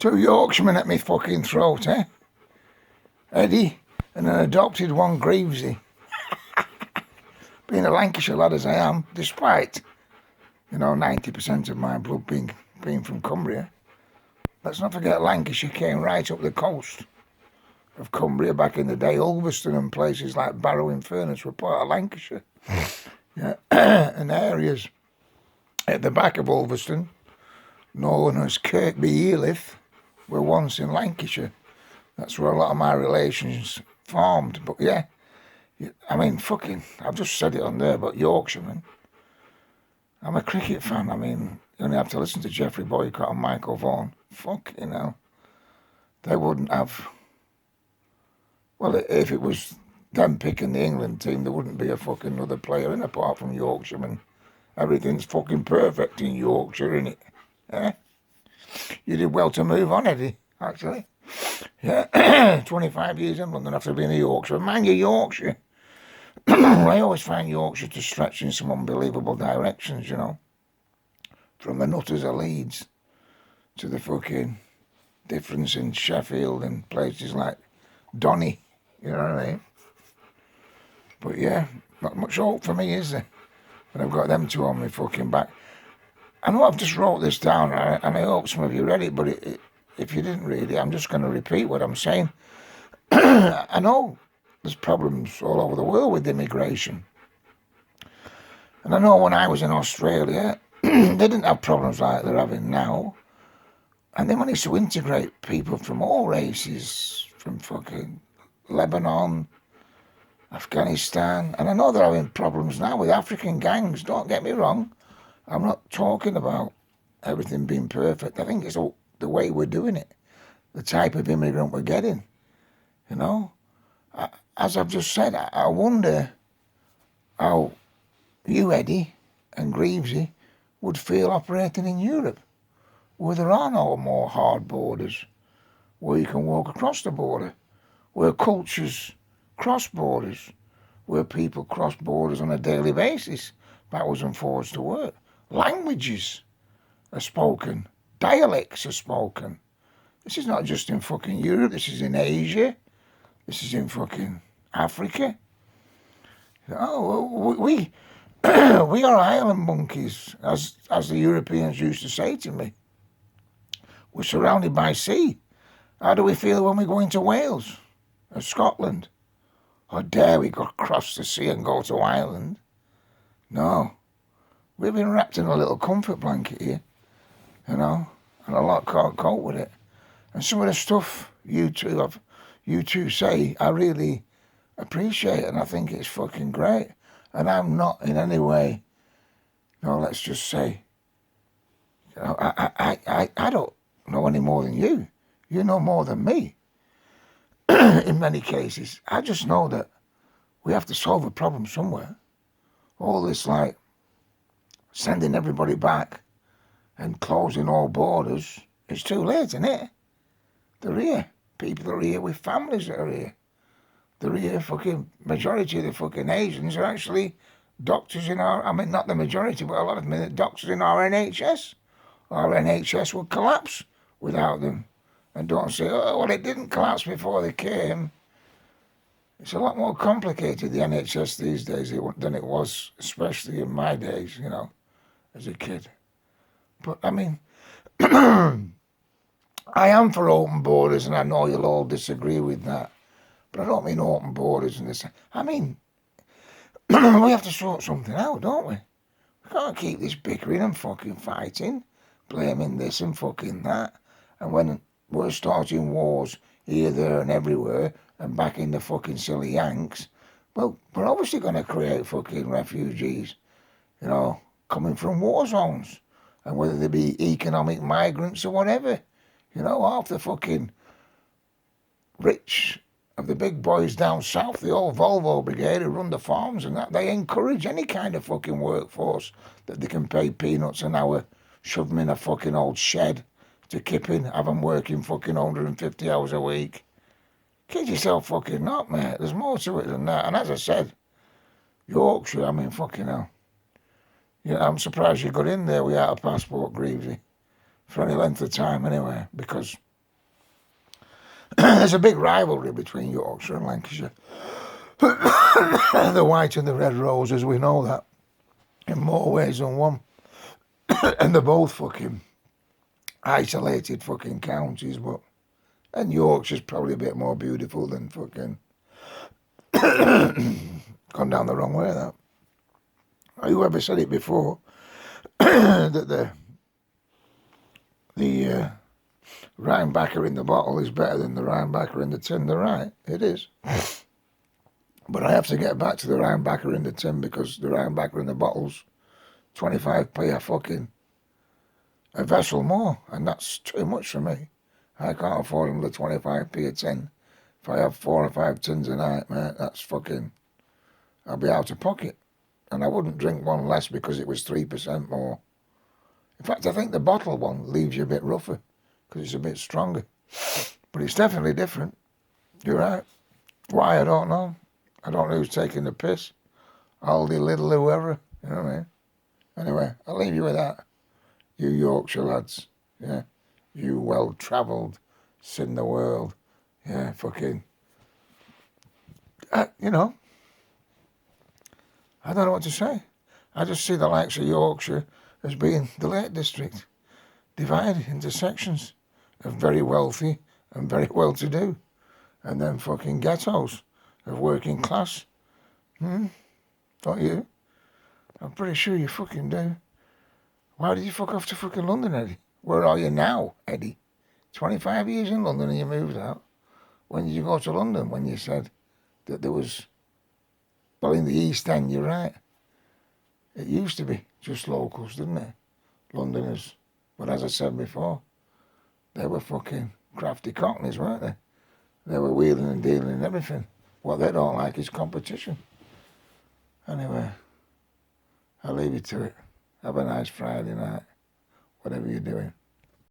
Two Yorkshiremen at me fucking throat, eh? Eddie and an adopted one, Greavesy. Being a Lancashire lad as I am, despite, 90% of my blood being from Cumbria. Let's not forget Lancashire came right up the coast of Cumbria back in the day. Ulverston and places like Barrow-in-Furness were part of Lancashire. Yeah. And areas at the back of Ulverston, known as Kirkby-Elith, were once in Lancashire. That's where a lot of my relations formed. But yeah, I mean, I've just said it on there, but Yorkshireman. I'm a cricket fan. I mean, you only have to listen to Geoffrey Boycott and Michael Vaughan. Fucking hell. They wouldn't have... Well, if it was them picking the England team, there wouldn't be a fucking other player in apart from Yorkshireman. Everything's fucking perfect in Yorkshire, innit? Yeah? You did well to move on, Eddie, actually. Yeah, 25 years in London after being a Yorkshire. Mind you, Yorkshire. I always find Yorkshire to stretch in some unbelievable directions, From the nutters of Leeds to the fucking difference in Sheffield and places like Donny, you know what I mean? But yeah, not much hope for me, is there? When I've got them two on my fucking back. I know I've just wrote this down, and I hope some of you read it, but if you didn't read it, I'm just going to repeat what I'm saying. I know there's problems all over the world with immigration. And I know when I was in Australia, they didn't have problems like they're having now. And they managed to integrate people from all races, from fucking Lebanon, Afghanistan. And I know they're having problems now with African gangs, don't get me wrong. I'm not talking about everything being perfect. I think it's all the way we're doing it, the type of immigrant we're getting, As I've just said, I wonder how you, Eddie, and Greavesy would feel operating in Europe, where there are no more hard borders, where you can walk across the border, where cultures cross borders, where people cross borders on a daily basis, backwards and forwards to work. Languages are spoken, dialects are spoken. This is not just in fucking Europe, this is in Asia, this is in fucking Africa. We we are island monkeys, as the Europeans used to say to me. We're surrounded by sea. How do we feel when we go into Wales or Scotland? Or dare we go across the sea and go to Ireland? No. We've been wrapped in a little comfort blanket here, and a lot can't cope with it. And some of the stuff you two say, I really appreciate, and I think it's fucking great. And I'm not in any way, let's just say, I don't know any more than you. You know more than me. In many cases, I just know that we have to solve a problem somewhere. All this sending everybody back and closing all borders, it's too late, isn't it? They're here. People are here with families that are here. They're here, fucking majority of the fucking Asians are actually doctors in not the majority, but a lot of them are doctors in our NHS. Our NHS would collapse without them. And don't say, it didn't collapse before they came. It's a lot more complicated, the NHS these days, than it was, especially in my days, as a kid. But, I mean, I am for open borders, and I know you'll all disagree with that. But I don't mean open borders and this. I mean, we have to sort something out, don't we? We can't keep this bickering and fucking fighting, blaming this and fucking that. And when we're starting wars here, there and everywhere, and back in the fucking silly Yanks, well, we're obviously going to create fucking refugees, coming from war zones. And whether they be economic migrants or whatever, half the fucking rich of the big boys down south, the old Volvo brigade who run the farms and that, they encourage any kind of fucking workforce that they can pay peanuts an hour, shove them in a fucking old shed to kip in, have them working fucking 150 hours a week. Kid yourself fucking not, mate. There's more to it than that. And as I said, Yorkshire, fucking hell. I'm surprised you got in there without a passport, Greavesy. For any length of time, anyway. Because there's a big rivalry between Yorkshire and Lancashire. The white and the red roses, we know that, in more ways than one. And they're both fucking isolated fucking counties, but... And Yorkshire's probably a bit more beautiful than fucking... Gone down the wrong way, that. Whoever said it before, that the Rhinebacker in the bottle is better than the Rhinebacker in the tin. They're right, it is. But I have to get back to the Rhinebacker in the tin, because the Rhinebacker in the bottle's 25p a fucking a vessel more, and that's too much for me. I can't afford them the 25p a tin. If I have 4 or 5 tins a night, mate, that's fucking... I'll be out of pocket. And I wouldn't drink one less because it was 3% more. In fact, I think the bottle one leaves you a bit rougher because it's a bit stronger. But it's definitely different. You're right. Why, I don't know. I don't know who's taking the piss. Aldi, Lidl, whoever. You know what I mean? Anyway, I'll leave you with that. You Yorkshire lads. Yeah. You well-travelled, seen the world. Yeah, fucking... you know... I don't know what to say. I just see the likes of Yorkshire as being the Lake District, divided into sections of very wealthy and very well-to-do, and then fucking ghettos of working class. Don't you? I'm pretty sure you fucking do. Why did you fuck off to fucking London, Eddie? Where are you now, Eddie? 25 years in London and you moved out. When did you go to London? When you said that there was... Well, in the East End, you're right. It used to be just locals, didn't it? Londoners. But as I said before, they were fucking crafty cockneys, weren't they? They were wheeling and dealing and everything. What they don't like is competition. Anyway, I'll leave you to it. Have a nice Friday night, whatever you're doing.